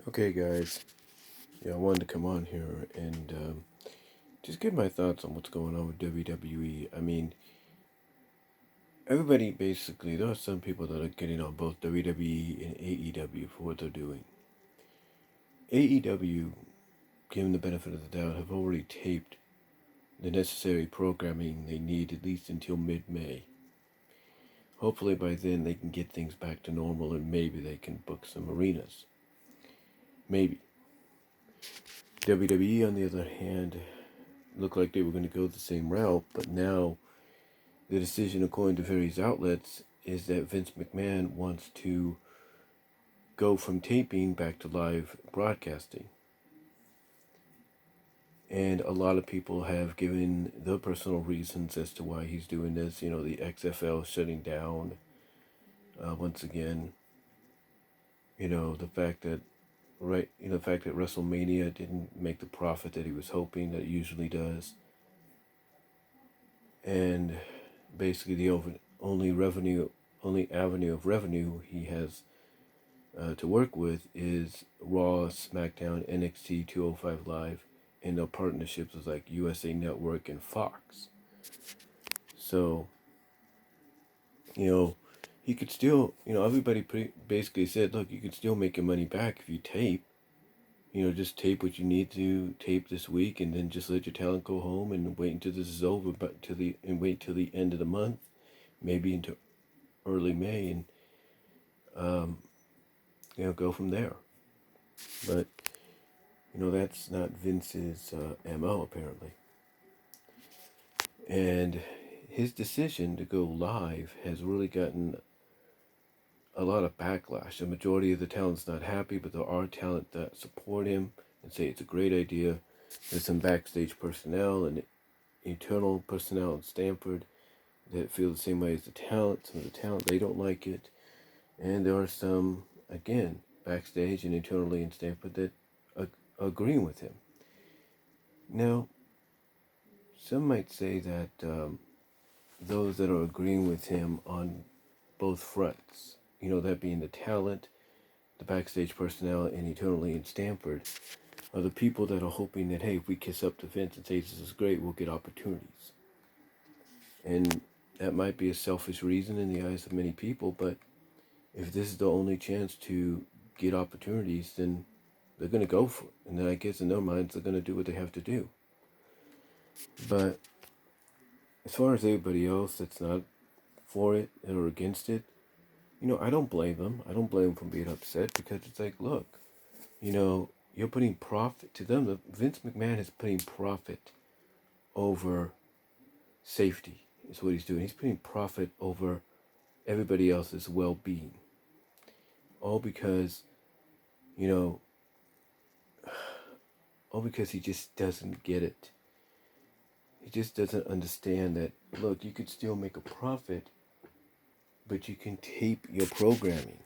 Okay, guys. Yeah, I wanted to come on here and just give my thoughts on what's going on with WWE. I mean, everybody basically, there are some people that are getting on both WWE and AEW for what they're doing. AEW, given the benefit of the doubt, have already taped the necessary programming they need at least until mid-May. Hopefully by then they can get things back to normal and maybe they can book some arenas. Maybe. WWE, on the other hand, looked like they were going to go the same route, but now the decision, according to various outlets, is that Vince McMahon wants to go from taping back to live broadcasting. And a lot of people have given their personal reasons as to why he's doing this. You know, the XFL shutting down once again. You know, the fact that the fact that WrestleMania didn't make the profit that he was hoping that it usually does. And basically the only avenue of revenue he has to work with is Raw, Smackdown, NXT 205 Live, and their partnerships with like USA Network and Fox. So, he could still, everybody basically said, look, you could still make your money back if you tape. Just tape what you need to tape this week, and then just let your talent go home and wait until this is over, wait till the end of the month, maybe into early May, and go from there. But that's not Vince's MO apparently, and his decision to go live has really gotten a lot of backlash. The majority of the talent's not happy, but there are talent that support him and say it's a great idea. There's some backstage personnel and internal personnel in Stamford that feel the same way as the talent. Some of the talent, they don't like it. And there are some, again, backstage and internally in Stamford that agreeing with him. Now, some might say that those that are agreeing with him on both fronts, that being the talent, the backstage personnel, and internally in Stamford, are the people that are hoping that, hey, if we kiss up to Vince and say this is great, we'll get opportunities. And that might be a selfish reason in the eyes of many people, but if this is the only chance to get opportunities, then they're going to go for it. And then I guess in their minds, they're going to do what they have to do. But as far as everybody else that's not for it or against it, I don't blame them. I don't blame them for being upset, because it's like, look, you're putting profit to them. Vince McMahon is putting profit over safety, is what he's doing. He's putting profit over everybody else's well-being. All because, he just doesn't get it. He just doesn't understand that, look, you could still make a profit, but you can tape your programming.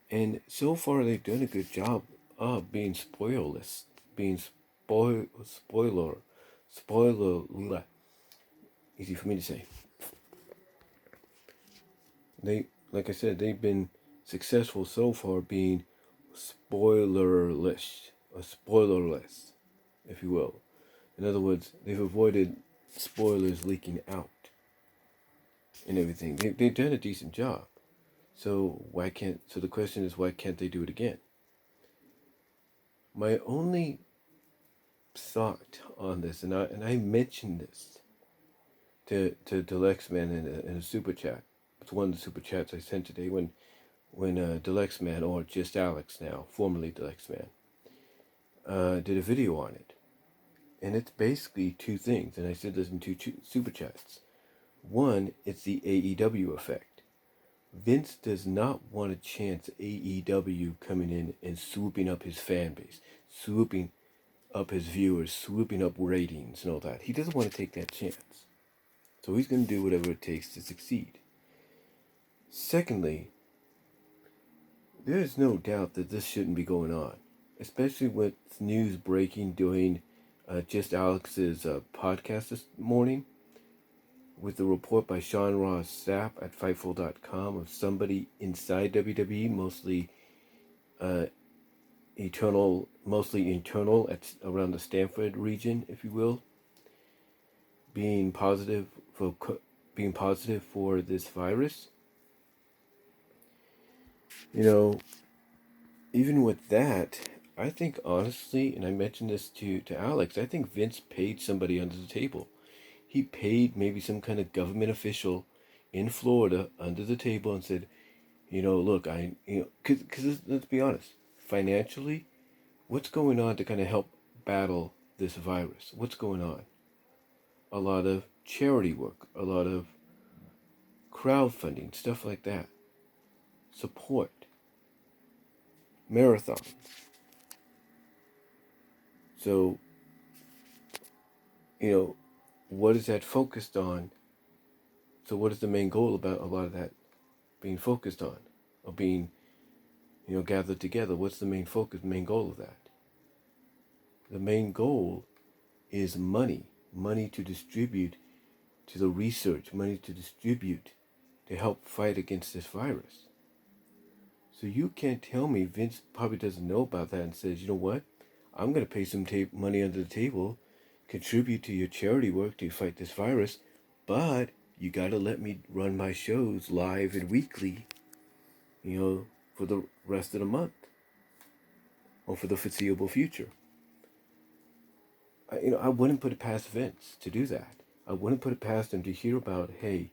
And so far they've done a good job of being spoilerless, being spoiler, easy for me to say. They, like I said, they've been successful so far being spoilerless, if you will. In other words, they've avoided spoilers leaking out and everything. They've done a decent job. So the question is, why can't they do it again? My only thought on this, and I mentioned this to Delexman in a super chat. It's one of the super chats I sent today when Delexman, or just Alex now, formerly Delexman, did a video on it. And it's basically two things, and I said this in two super chats. One, it's the AEW effect. Vince does not want a chance AEW coming in and swooping up his fan base, swooping up his viewers, swooping up ratings and all that. He doesn't want to take that chance. So he's going to do whatever it takes to succeed. Secondly, there is no doubt that this shouldn't be going on, especially with news breaking during Just Alex's podcast this morning, with the report by Sean Ross Sapp at Fightful.com of somebody inside WWE, mostly mostly internal around the Stamford region, if you will, being positive for being positive for this virus. You know, even with that, I think honestly, and I mentioned this to Alex, I think Vince paid somebody under the table. He paid maybe some kind of government official in Florida under the table and said, look, because let's be honest, financially, what's going on to kind of help battle this virus? What's going on? A lot of charity work, a lot of crowdfunding, stuff like that. Support, marathon. So, what is that focused on? So, what is the main goal about a lot of that being focused on, or being, gathered together? What's the main focus, main goal of that? The main goal is money to distribute to the research, money to distribute to help fight against this virus. So you can't tell me Vince probably doesn't know about that and says, you know what, I'm going to pay some money under the table, contribute to your charity work to fight this virus, but you got to let me run my shows live and weekly, for the rest of the month or for the foreseeable future. I wouldn't put it past Vince to do that. I wouldn't put it past him to hear about, hey,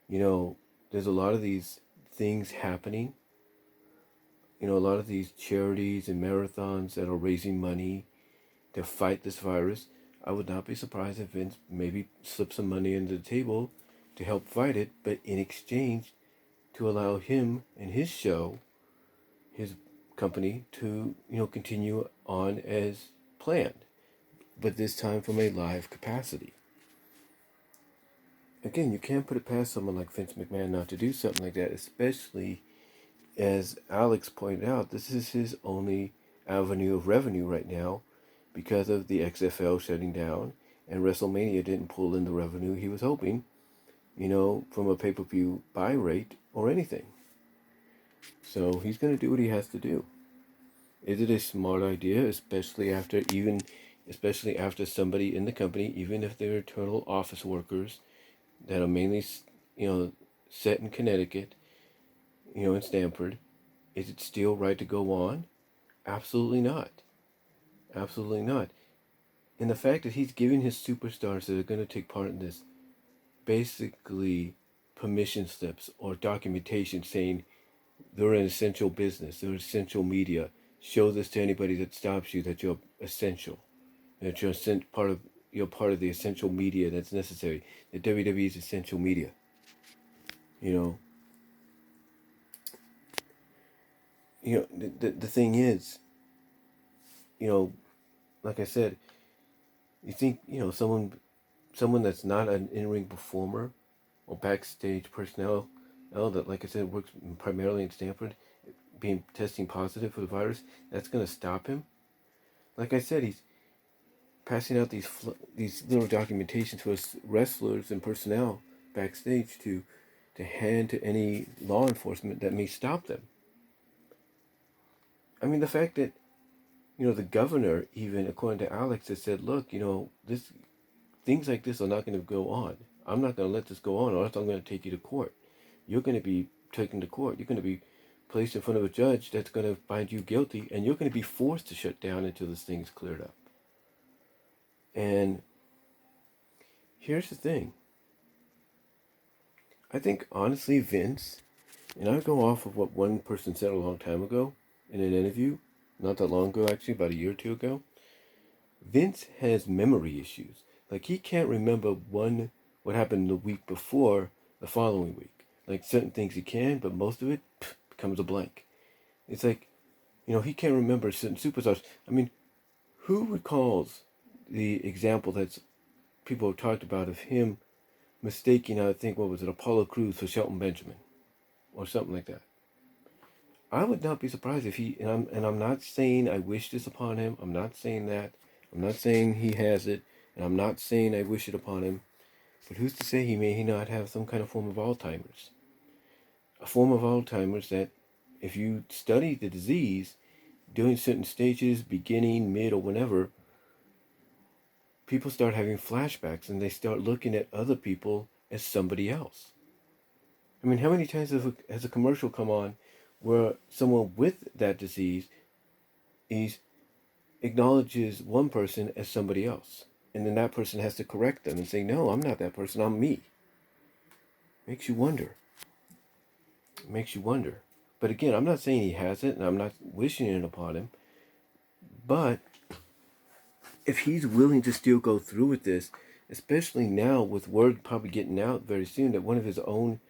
there's a lot of these things happening. A lot of these charities and marathons that are raising money to fight this virus. I would not be surprised if Vince maybe slipped some money under the table to help fight it, but in exchange to allow him and his show, his company, to, continue on as planned, but this time from a live capacity. Again, you can't put it past someone like Vince McMahon not to do something like that, especially as Alex pointed out, this is his only avenue of revenue right now because of the XFL shutting down and WrestleMania didn't pull in the revenue he was hoping, from a pay-per-view buy rate or anything. So he's going to do what he has to do. Is it a smart idea, especially after somebody in the company, even if they're eternal office workers that are mainly, set in Connecticut, in Stamford, is it still right to go on? Absolutely not. Absolutely not. And the fact that he's giving his superstars that are going to take part in this basically permission slips or documentation saying they're an essential business, they're essential media. Show this to anybody that stops you that you're essential, that you're part of the essential media that's necessary. The WWE is essential media. The thing is, like I said, you think, someone that's not an in-ring performer or backstage personnel that, like I said, works primarily in Stamford, testing positive for the virus, that's going to stop him. Like I said, he's passing out these little documentations to us wrestlers and personnel backstage to hand to any law enforcement that may stop them. I mean, the fact that, the governor, even according to Alex, has said, look, things like this are not going to go on. I'm not going to let this go on, or else I'm going to take you to court. You're going to be taken to court. You're going to be placed in front of a judge that's going to find you guilty, and you're going to be forced to shut down until this thing's cleared up. And here's the thing. I think, honestly, Vince, and I go off of what one person said a long time ago in an interview, not that long ago, actually, about a year or two ago. Vince has memory issues. Like, he can't remember what happened the week before the following week. Like, certain things he can, but most of it becomes a blank. It's like, he can't remember certain superstars. I mean, who recalls the example that people have talked about of him mistaking, I think, what was it, Apollo Crews for Shelton Benjamin, or something like that. I would not be surprised if and I'm not saying I wish this upon him. I'm not saying that. I'm not saying he has it, and I'm not saying I wish it upon him. But who's to say he may not have some kind of form of Alzheimer's? A form of Alzheimer's that, if you study the disease, during certain stages, beginning, mid, or whenever, people start having flashbacks and they start looking at other people as somebody else. I mean, how many times has a commercial come on where someone with that disease acknowledges one person as somebody else, and then that person has to correct them and say, "No, I'm not that person. I'm me." Makes you wonder. It makes you wonder. But again, I'm not saying he has it, and I'm not wishing it upon him. But if he's willing to still go through with this, especially now with word probably getting out very soon that one of his own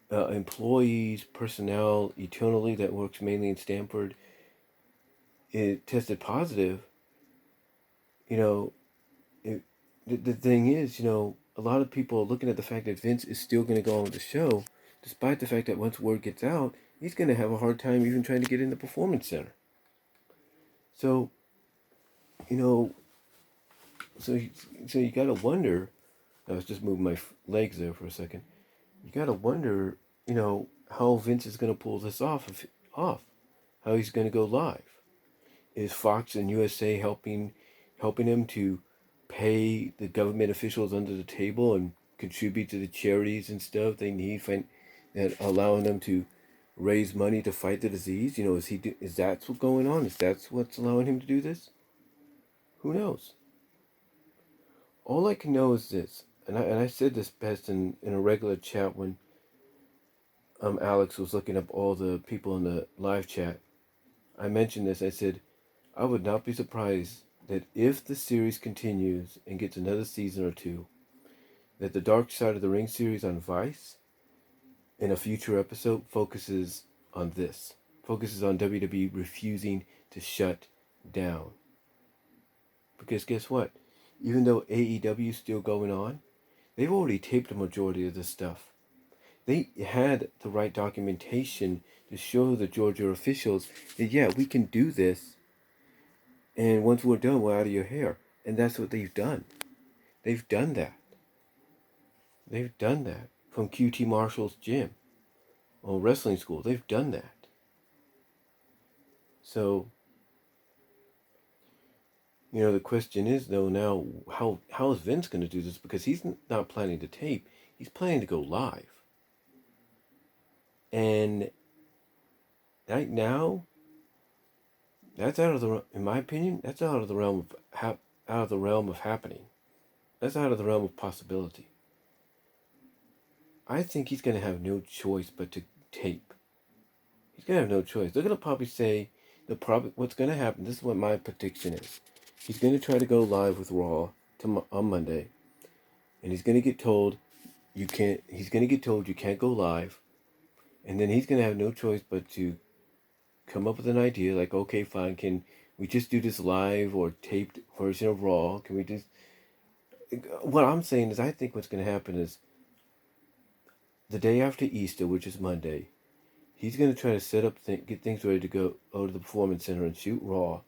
employees, personnel, eternally that works mainly in Stamford, it tested positive. You know, the thing is, a lot of people are looking at the fact that Vince is still going to go on with the show, despite the fact that once word gets out, he's going to have a hard time even trying to get in the Performance Center. So, you know, so you got to wonder. I was just moving my legs there for a second. You got to wonder, how Vince is going to pull this off. How he's going to go live. Is Fox and USA helping him to pay the government officials under the table and contribute to the charities and stuff they need, and allowing them to raise money to fight the disease? Is that what's going on? Is that what's allowing him to do this? Who knows? All I can know is this, and I said this best in a regular chat when Alex was looking up all the people in the live chat. I mentioned this. I said, I would not be surprised that if the series continues and gets another season or two, that the Dark Side of the Ring series on Vice in a future episode focuses on this. Focuses on WWE refusing to shut down. Because guess what? Even though AEW is still going on, they've already taped the majority of this stuff. They had the right documentation to show the Georgia officials that, yeah, we can do this, and once we're done, we're out of your hair. And that's what they've done. They've done that. They've done that. From QT Marshall's gym or wrestling school. They've done that. So, the question is, though, now, how is Vince going to do this? Because he's not planning to tape. He's planning to go live. And right now, that's in my opinion, that's out of the realm of happening. That's out of the realm of possibility. I think he's going to have no choice but to tape. He's going to have no choice. They're going to probably say, what's going to happen, this is what my prediction is. He's going to try to go live with Raw on Monday, and he's going to get told you can't go live, and then he's going to have no choice but to come up with an idea like, okay, fine, can we just do this live or taped version of Raw? Can we just... What I'm saying is, I think what's going to happen is the day after Easter, which is Monday, he's going to try to set up, get things ready to go to the Performance Center and shoot Raw,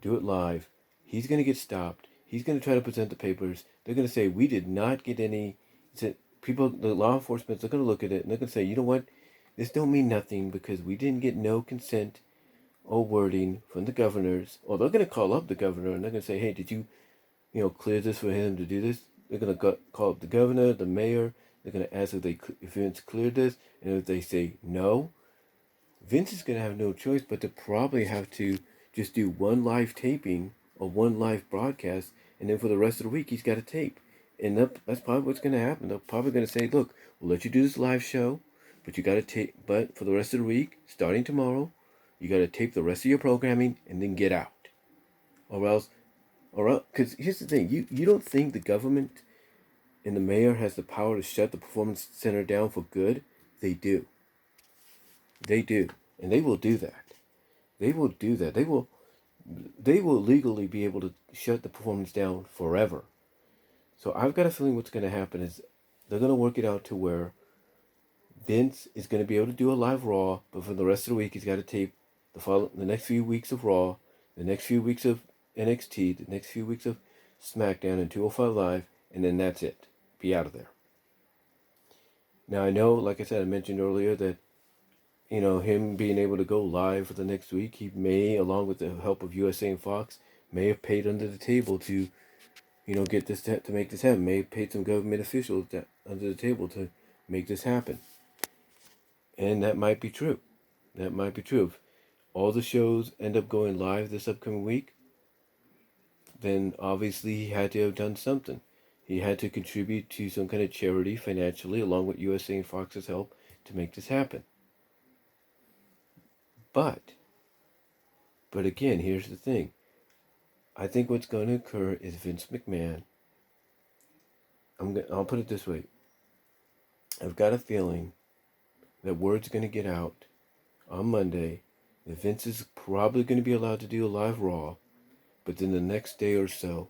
do it live. He's going to get stopped. He's going to try to present the papers. They're going to say, we did not get any... People, the law enforcement, they're going to look at it and they're going to say, you know what? This don't mean nothing because we didn't get no consent or wording from the governors. Or they're going to call up the governor and they're going to say, hey, did you, clear this for him to do this? They're going to call up the governor, the mayor. They're going to ask if Vince cleared this. And if they say no, Vince is going to have no choice but to probably have to just do one live taping or one live broadcast. And then for the rest of the week, he's got to tape. And that's probably what's going to happen. They're probably going to say, look, we'll let you do this live show, but you got to tape. But for the rest of the week, starting tomorrow, you got to tape the rest of your programming and then get out. Or else, because here's the thing, you don't think the government and the mayor has the power to shut the Performance Center down for good? They do. They do. And they will do that. They will do that. They will legally be able to shut the performance down forever. So I've got a feeling what's going to happen is they're going to work it out to where Vince is going to be able to do a live Raw, but for the rest of the week he's got to tape the next few weeks of Raw, the next few weeks of NXT, the next few weeks of Smackdown and 205 Live, and then that's it. Be out of there. Now I know, like I said, I mentioned earlier that him being able to go live for the next week, he may, along with the help of USA and Fox, may have paid under the table to, get this to make this happen. May have paid some government officials under the table to make this happen. And that might be true. That might be true. If all the shows end up going live this upcoming week, then obviously he had to have done something. He had to contribute to some kind of charity financially, along with USA and Fox's help, to make this happen. But again, here's the thing. I think what's going to occur is Vince McMahon. I'll put it this way. I've got a feeling that word's going to get out on Monday that Vince is probably going to be allowed to do a live Raw, but then the next day or so,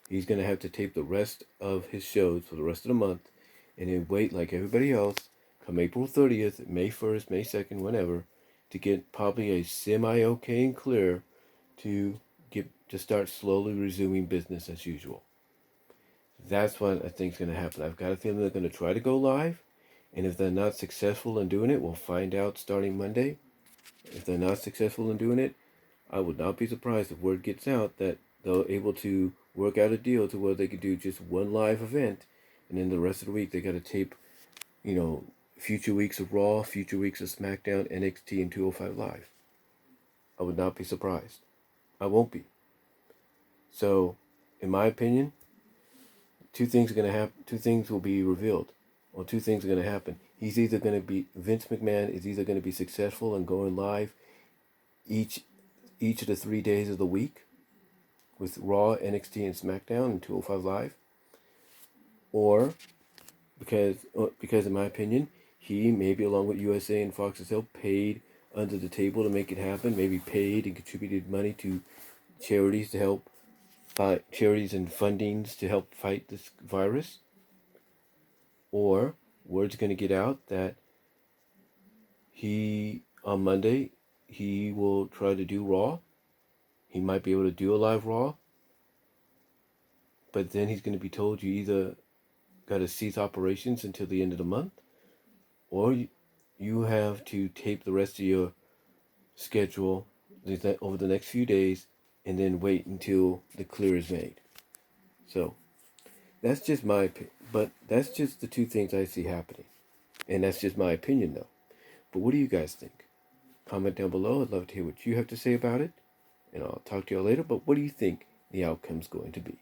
he's going to have to tape the rest of his shows for the rest of the month, and then wait like everybody else, come April 30th, May 1st, May 2nd, whenever, to get probably a semi-okay and clear to start slowly resuming business as usual. That's what I think is going to happen. I've got a feeling they're going to try to go live, and if they're not successful in doing it, we'll find out starting Monday. If they're not successful in doing it, I would not be surprised if word gets out that they're able to work out a deal to where they could do just one live event, and then the rest of the week they got to tape, future weeks of Raw, future weeks of Smackdown, NXT, and 205 Live. I would not be surprised. I won't be. So, in my opinion, two things are going to happen. Two things will be revealed, or two things are going to happen. Vince McMahon is either going to be successful in going live each of the 3 days of the week with Raw, NXT, and SmackDown and 205 Live, or because in my opinion, he maybe along with USA and Fox's help paid under the table to make it happen. Maybe paid and contributed money to charities to help charities and fundings to help fight this virus. Or word's going to get out that on Monday, he will try to do Raw. He might be able to do a live Raw. But then he's going to be told you either got to cease operations until the end of the month, or you have to tape the rest of your schedule over the next few days and then wait until the clear is made. So that's just that's just the two things I see happening. And that's just my opinion though. But what do you guys think? Comment down below. I'd love to hear what you have to say about it. And I'll talk to y'all later. But what do you think the outcome's going to be?